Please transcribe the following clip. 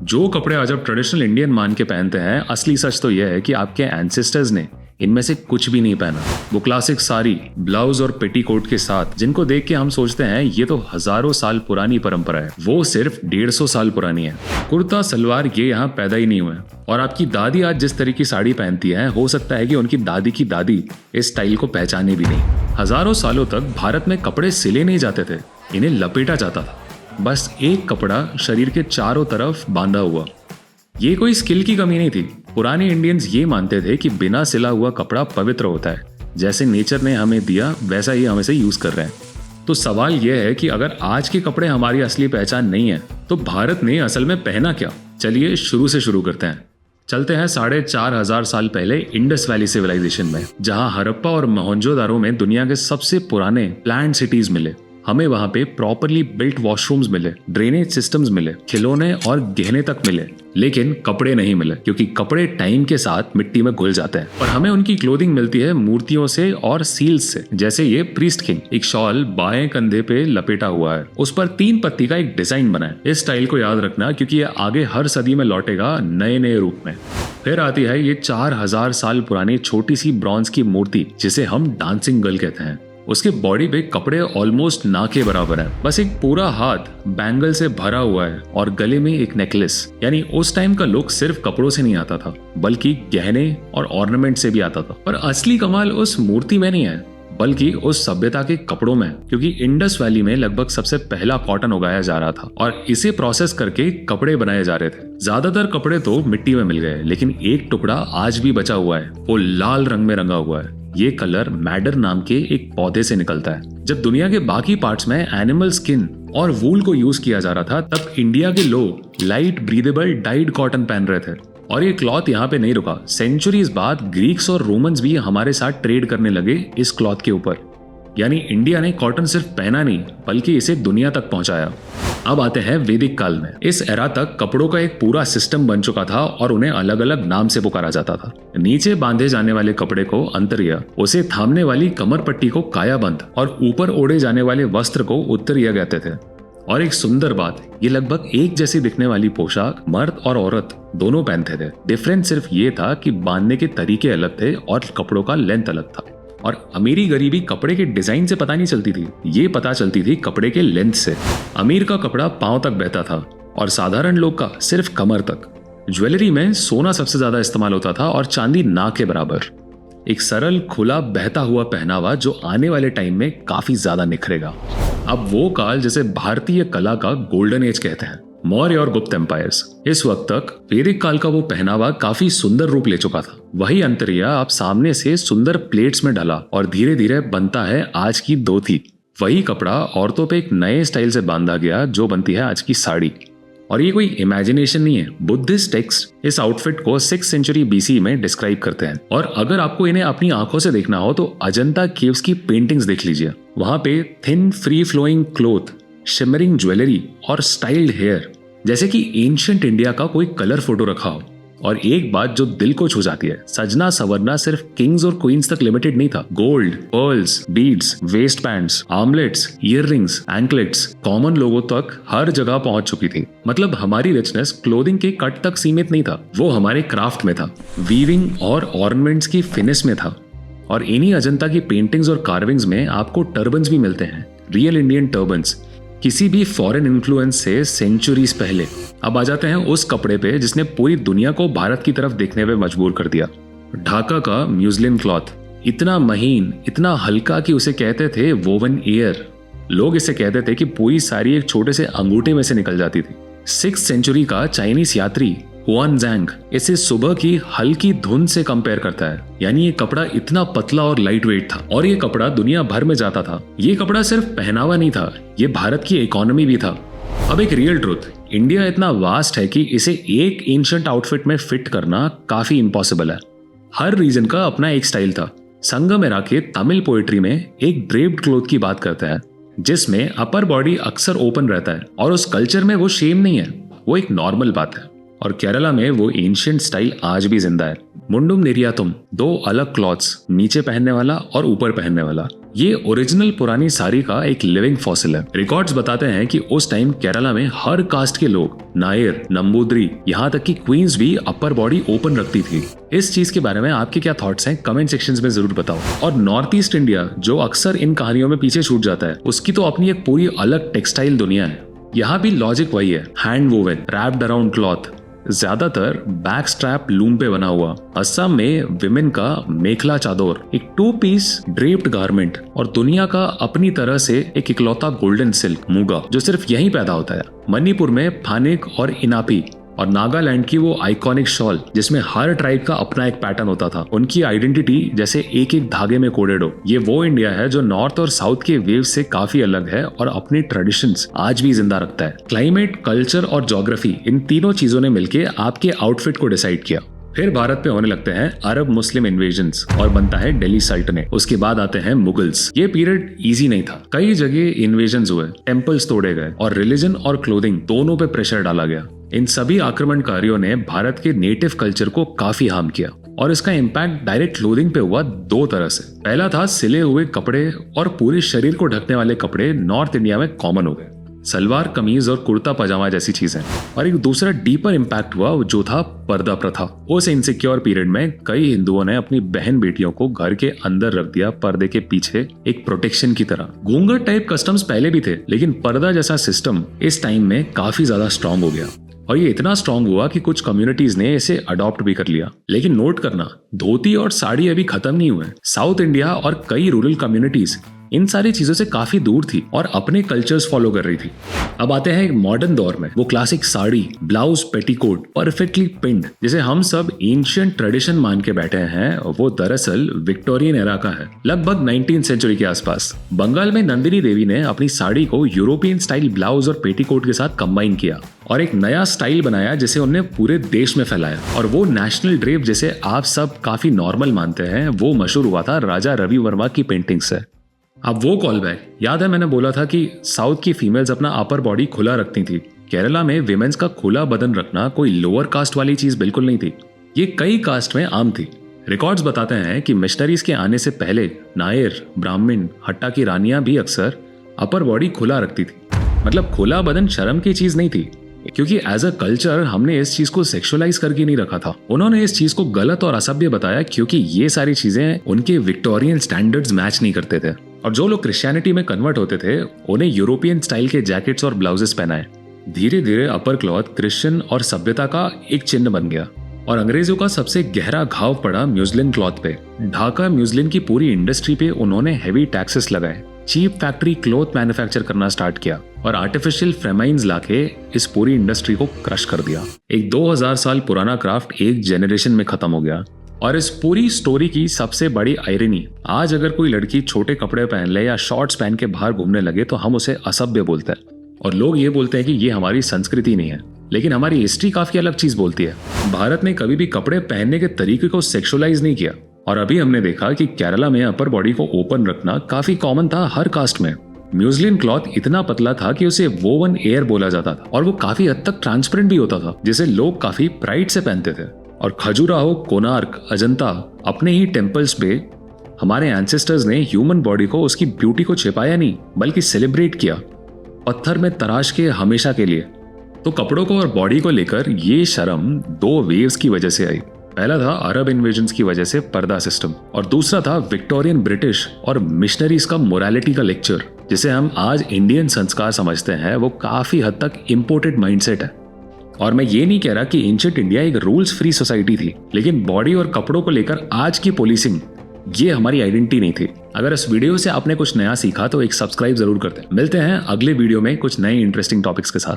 जो कपड़े आज आप ट्रेडिशनल इंडियन मान के पहनते हैं, असली सच तो यह है कि आपके एंसेस्टर्स ने इनमें से कुछ भी नहीं पहना। वो क्लासिक साड़ी, ब्लाउज और पेटीकोट के साथ जिनको देख के हम सोचते हैं ये तो हजारों साल पुरानी परंपरा है, वो सिर्फ 150 साल पुरानी है। कुर्ता सलवार ये यहाँ पैदा ही नहीं हुए और आपकी दादी आज जिस तरह की साड़ी पहनती है, हो सकता है कि उनकी दादी की दादी इस स्टाइल को पहचाने भी नहीं। हजारों सालों तक भारत में कपड़े सिले नहीं जाते थे, इन्हें लपेटा जाता था। बस एक कपड़ा शरीर के चारों तरफ बांधा हुआ। ये कोई स्किल की कमी नहीं थी। पुराने इंडियंस ये मानते थे कि बिना सिला हुआ कपड़ा पवित्र होता है। जैसे नेचर ने हमें दिया वैसा ही हम इसे यूज कर रहे हैं। तो सवाल यह है कि अगर आज के कपड़े हमारी असली पहचान नहीं है तो भारत ने असल में पहना क्या? चलिए शुरू से शुरू करते हैं। चलते हैं 4500 साल पहले इंडस वैली सिविलाइजेशन में, जहां हड़प्पा और मोहनजोदारो में दुनिया के सबसे पुराने प्लान्ड सिटीज मिले। हमें वहां पे प्रॉपरली बिल्ट वॉशरूम्स मिले, ड्रेनेज सिस्टम्स मिले, खिलौने और गहने तक मिले, लेकिन कपड़े नहीं मिले, क्योंकि कपड़े टाइम के साथ मिट्टी में घुल जाते हैं। और हमें उनकी क्लोथिंग मिलती है मूर्तियों से और सील्स से। जैसे ये प्रीस्ट किंग, एक शॉल बाएं कंधे पे लपेटा हुआ है, उस पर 3 पत्ती का एक डिजाइन बना है। इस स्टाइल को याद रखना, क्योंकि ये आगे हर सदी में लौटेगा नए नए रूप में। फिर आती है ये 4000 साल पुरानी छोटी सी ब्रॉन्ज की मूर्ति, जिसे हम डांसिंग गर्ल कहते हैं। उसके बॉडी पे कपड़े ऑलमोस्ट ना के बराबर है, बस एक पूरा हाथ बैंगल से भरा हुआ है और गले में एक नेकलेस। यानी उस टाइम का लुक सिर्फ कपड़ों से नहीं आता था, बल्कि गहने और ऑर्नामेंट से भी आता था। पर असली कमाल उस मूर्ति में नहीं है, बल्कि उस सभ्यता के कपड़ों में, क्योंकि इंडस वैली में लगभग सबसे पहला कॉटन उगाया जा रहा था और इसे प्रोसेस करके कपड़े बनाए जा रहे थे। ज्यादातर कपड़े तो मिट्टी में मिल गए, लेकिन एक टुकड़ा आज भी बचा हुआ है। वो लाल रंग में रंगा हुआ है। ये कलर मैडर नाम के एक पौधे से निकलता है। जब दुनिया के बाकी पार्ट्स में एनिमल स्किन और वूल को यूज किया जा रहा था, तब इंडिया के लोग लाइट ब्रीदेबल डाइड कॉटन पहन रहे थे। और ये क्लॉथ यहाँ पे नहीं रुका। सेंचुरीज बाद ग्रीक्स और रोमन्स भी हमारे साथ ट्रेड करने लगे इस क्लॉथ के ऊपर। यानी इंडिया ने कॉटन सिर्फ पहना नहीं, बल्कि इसे दुनिया तक पहुंचाया। अब आते हैं वैदिक काल में। इस एरा तक कपड़ों का एक पूरा सिस्टम बन चुका था और उन्हें अलग अलग नाम से पुकारा जाता था। नीचे बांधे जाने वाले कपड़े को अंतरिया, उसे थामने वाली कमर पट्टी को कायाबंद और ऊपर ओढ़े जाने वाले वस्त्र को उत्तरिया कहते थे। और एक सुंदर बात, ये लगभग एक जैसी दिखने वाली पोशाक मर्द और औरत दोनों पहनते थे। डिफरेंस सिर्फ ये था कि बांधने के तरीके अलग थे और कपड़ों का लेंथ अलग था। और अमीरी गरीबी कपड़े के डिजाइन से पता नहीं चलती थी, ये पता चलती थी कपड़े के लेंथ से। अमीर का कपड़ा पांव तक बहता था और साधारण लोग का सिर्फ कमर तक। ज्वेलरी में सोना सबसे ज्यादा इस्तेमाल होता था और चांदी ना के बराबर। एक सरल खुला बहता हुआ पहनावा जो आने वाले टाइम में काफी ज्यादा निखरेगा। अब वो काल जिसे भारतीय कला का गोल्डन एज कहते हैं, मौर्य और गुप्त एम्पायर्स। इस वक्त तक वैदिक काल का वो पहनावा काफी सुंदर रूप ले चुका था। वही अंतरिया अब सामने से सुंदर प्लेट्स में ढला और धीरे धीरे बनता है आज की धोती। वही कपड़ा औरतों पे एक नए स्टाइल से बांधा गया, जो बनती है आज की साड़ी। और ये कोई इमेजिनेशन नहीं है। बुद्धिस्ट टेक्स्ट इस आउटफिट को 6th सेंचुरी BC में डिस्क्राइब करते हैं। और अगर आपको इन्हें अपनी आंखों से देखना हो तो अजंता केव्स की पेंटिंग्स देख लीजिए। वहां पे thin free flowing cloth, shimmering jewellery और स्टाइल्ड हेयर, जैसे कि एंशिएंट इंडिया का कोई कलर फोटो रखा हो। और एक बात जो दिल को छू जाती है, सजना सवरना सिर्फ किंग्स और क्वींस तक लिमिटेड नहीं था। Gold, pearls, beads, waist bands, armlets, earrings, anklets common लोगों तक हर जगह पहुंच चुकी थी। मतलब हमारी रिचनेस क्लोथिंग के कट तक सीमित नहीं था, वो हमारे क्राफ्ट में था, वीविंग और ऑर्नामेंट्स की फिनिश में था। और इन्हीं अजंता की पेंटिंग्स और कार्विंग्स में आपको टर्बन्स भी मिलते हैं, रियल इंडियन टर्बन्स, किसी भी फॉरेन इन्फ्लुएंस से सेंचुरीज पहले। अब आ जाते हैं उस कपड़े पे जिसने पूरी दुनिया को भारत की तरफ देखने पे मजबूर कर दिया। ढाका का म्यूजलिन क्लॉथ, इतना महीन, इतना हल्का कि उसे कहते थे वोवन एयर। लोग इसे कहते थे कि पूरी साड़ी एक छोटे से अंगूठे में से निकल जाती थी। 6th सेंचुरी का चाइनीज यात्री हुआनजैंग इसे सुबह की हल्की धुंध से कंपेयर करता है। यानी ये कपड़ा इतना पतला और लाइट वेट था और ये कपड़ा दुनिया भर में जाता था। ये कपड़ा सिर्फ पहनावा नहीं था, ये भारत की इकोनॉमी भी था। अब एक रियल ट्रूथ, इंडिया इतना वास्ट है कि इसे एक एंशिएंट आउटफिट में फिट करना काफी इम्पॉसिबल है। हर रीजन का अपना एक स्टाइल था। संगमेरा के तमिल पोएट्री में एक ड्रेप्ड क्लोथ की बात करता है, जिसमें अपर बॉडी अक्सर ओपन रहता है और उस कल्चर में वो शेम नहीं है, वो एक नॉर्मल बात है। और केरला में वो एंशिएंट स्टाइल आज भी जिंदा है। मुंडुम नेरियातुम, दो अलग क्लॉथ्स, नीचे पहनने वाला और ऊपर पहनने वाला, ये ओरिजिनल पुरानी साड़ी का एक लिविंग फॉसिल है। रिकॉर्ड्स बताते हैं कि उस टाइम केरला में हर कास्ट के लोग, नायर, नंबूदरी, यहाँ तक कि क्वींस भी अपर बॉडी ओपन रखती थी। इस चीज के बारे में आपके क्या थॉट्स हैं कमेंट सेक्शंस में जरूर बताओ। और नॉर्थ ईस्ट इंडिया जो अक्सर इन कहानियों में पीछे छूट जाता है, उसकी तो अपनी एक पूरी अलग टेक्सटाइल दुनिया है। यहाँ भी लॉजिक वही है, hand woven, wrapped around cloth, ज्यादातर बैक स्ट्रैप लूम पे बना हुआ। असम में विमेन का मेखला चादर, एक 2 पीस ड्रेप्ड गारमेंट, और दुनिया का अपनी तरह से एक इकलौता गोल्डन सिल्क मुगा जो सिर्फ यहीं पैदा होता है। मणिपुर में फानेक और इनापी, और नागालैंड की वो आइकॉनिक शॉल जिसमें हर ट्राइब का अपना एक पैटर्न होता था, उनकी आइडेंटिटी जैसे एक एक धागे में कोडेड हो। ये वो इंडिया है जो नॉर्थ और साउथ के वेव से काफी अलग है और अपनी ट्रेडिशंस आज भी जिंदा रखता है। क्लाइमेट, कल्चर और ज्योग्राफी, इन तीनों चीजों ने मिलकर आपके आउटफिट को डिसाइड किया। फिर भारत पे होने लगते हैं अरब मुस्लिम इन्वेजन्स और बनता है दिल्ली सल्तनत। उसके बाद आते हैं मुगल्स। ये पीरियड इजी नहीं था, कई जगह इन्वेजन्स हुए, टेम्पल्स तोड़े गए और रिलीजन और क्लोथिंग दोनों पे प्रेशर डाला गया। इन सभी आक्रमणकारियों ने भारत के नेटिव कल्चर को काफी हार्म किया और इसका इम्पैक्ट डायरेक्ट क्लोथिंग पे हुआ 2 तरह से। पहला था सिले हुए कपड़े और पूरे शरीर को ढकने वाले कपड़े नॉर्थ इंडिया में कॉमन हो गए, सलवार कमीज और कुर्ता पजामा जैसी चीजें। और एक दूसरा डीपर इम्पैक्ट हुआ जो था पर्दा प्रथा। उस इनसिक्योर पीरियड में कई हिंदुओं ने अपनी बहन बेटियों को घर के अंदर रख दिया, पर्दे के पीछे एक प्रोटेक्शन की तरह। घूंघट टाइप कस्टम्स पहले भी थे, लेकिन पर्दा जैसा सिस्टम इस टाइम में काफी ज्यादा स्ट्रांग हो गया और ये इतना स्ट्रांग हुआ कि कुछ कम्युनिटीज ने इसे अडॉप्ट भी कर लिया। लेकिन नोट करना, धोती और साड़ी अभी खत्म नहीं हुए। साउथ इंडिया और कई रूरल कम्युनिटीज इन सारी चीजों से काफी दूर थी और अपने कल्चर्स फॉलो कर रही थी। अब आते हैं मॉडर्न दौर में। वो classic sari, blouse, petticoat, perfectly pinned, जिसे हम सब एंशिएंट ट्रेडिशन मान के बैठे हैं, वो दरअसल विक्टोरियन एरा का है, लगभग 19वीं सेंचुरी के आसपास। बंगाल में नंदिनी देवी ने अपनी साड़ी को यूरोपियन स्टाइल ब्लाउज और पेटीकोट के साथ कंबाइन किया और एक नया स्टाइल बनाया जिसे उन्होंने पूरे देश में फैलाया। और वो नेशनल ड्रेप जिसे आप सब काफी नॉर्मल मानते हैं, वो मशहूर हुआ था राजा रवि वर्मा की पेंटिंग से। अब वो कॉल बैक याद है, मैंने बोला था कि साउथ की फीमेल्स अपना अपर बॉडी खुला रखती थी। केरला में विमेंस का खुला बदन रखना कोई लोअर कास्ट वाली चीज बिल्कुल नहीं थी, ये कई कास्ट में आम थी। रिकॉर्ड्स बताते हैं कि मिशनरीज के आने से पहले नायर, ब्राह्मण, हट्टा की रानियां भी अक्सर अपर बॉडी खुला रखती थी। मतलब खुला बदन शर्म की चीज नहीं थी, क्योंकि एज अ कल्चर हमने इस चीज को सेक्सुअलाइज करके नहीं रखा था। उन्होंने इस चीज को गलत और असभ्य बताया क्योंकि ये सारी चीजें उनके विक्टोरियन स्टैंडर्ड्स मैच नहीं करते थे। और जो लोग क्रिश्चियनिटी में कन्वर्ट होते थे, उन्हें यूरोपियन स्टाइल के जैकेट्स और ब्लाउजेस पहनाए। धीरे धीरे अपर क्लॉथ क्रिश्चियन और सभ्यता का एक चिन्ह बन गया और अंग्रेजों का सबसे गहरा घाव पड़ा म्यूस्लिन क्लॉथ पे। ढाका म्यूस्लिन की पूरी इंडस्ट्री पे उन्होंने हेवी टैक्सेस लगाए, चीप फैक्ट्री क्लॉथ मैन्युफैक्चर करना स्टार्ट किया और आर्टिफिशियल फ्रेमाइंस लाके इस पूरी इंडस्ट्री को क्रश कर दिया। एक 2000 साल पुराना क्राफ्ट एक जेनरेशन में खत्म हो गया। और इस पूरी स्टोरी की सबसे बड़ी आयरनी, आज अगर कोई लड़की छोटे कपड़े पहन ले या शॉर्ट्स पहन के बाहर घूमने लगे तो हम उसे असभ्य बोलते हैं और लोग ये बोलते हैं कि ये हमारी संस्कृति नहीं है। लेकिन हमारी हिस्ट्री काफी अलग चीज बोलती है। भारत ने कभी भी कपड़े पहनने के तरीके को सेक्सुअलाइज नहीं किया और अभी हमने देखा कि केरला में अपर बॉडी को ओपन रखना काफी कॉमन था हर कास्ट में। म्यूस्लिन क्लॉथ इतना पतला था कि उसे वोवन एयर बोला जाता था और वो काफी हद तक ट्रांसपेरेंट भी होता था, जिसे लोग काफी प्राइड से पहनते थे। और खजुराहो, कोणार्क, अजंता, अपने ही टेम्पल्स पे हमारे एंसेस्टर्स ने ह्यूमन बॉडी को उसकी ब्यूटी को छिपाया नहीं बल्कि सेलिब्रेट किया, पत्थर में तराश के हमेशा के लिए। तो कपड़ों को और बॉडी को लेकर ये शर्म 2 वेव्स की वजह से आई। पहला था अरब इन्वेजन्स की वजह से पर्दा सिस्टम और दूसरा था विक्टोरियन ब्रिटिश और मिशनरीज का मोरालिटी का लेक्चर, जिसे हम आज इंडियन संस्कार समझते हैं। वो काफी हद तक इम्पोर्टेड माइंडसेट है। और मैं ये नहीं कह रहा कि एंशिएंट इंडिया एक रूल्स फ्री सोसाइटी थी, लेकिन बॉडी और कपड़ों को लेकर आज की पॉलिसिंग ये हमारी आइडेंटिटी नहीं थी। अगर इस वीडियो से आपने कुछ नया सीखा तो एक सब्सक्राइब जरूर करते हैं। मिलते हैं अगले वीडियो में कुछ नए इंटरेस्टिंग टॉपिक्स के साथ।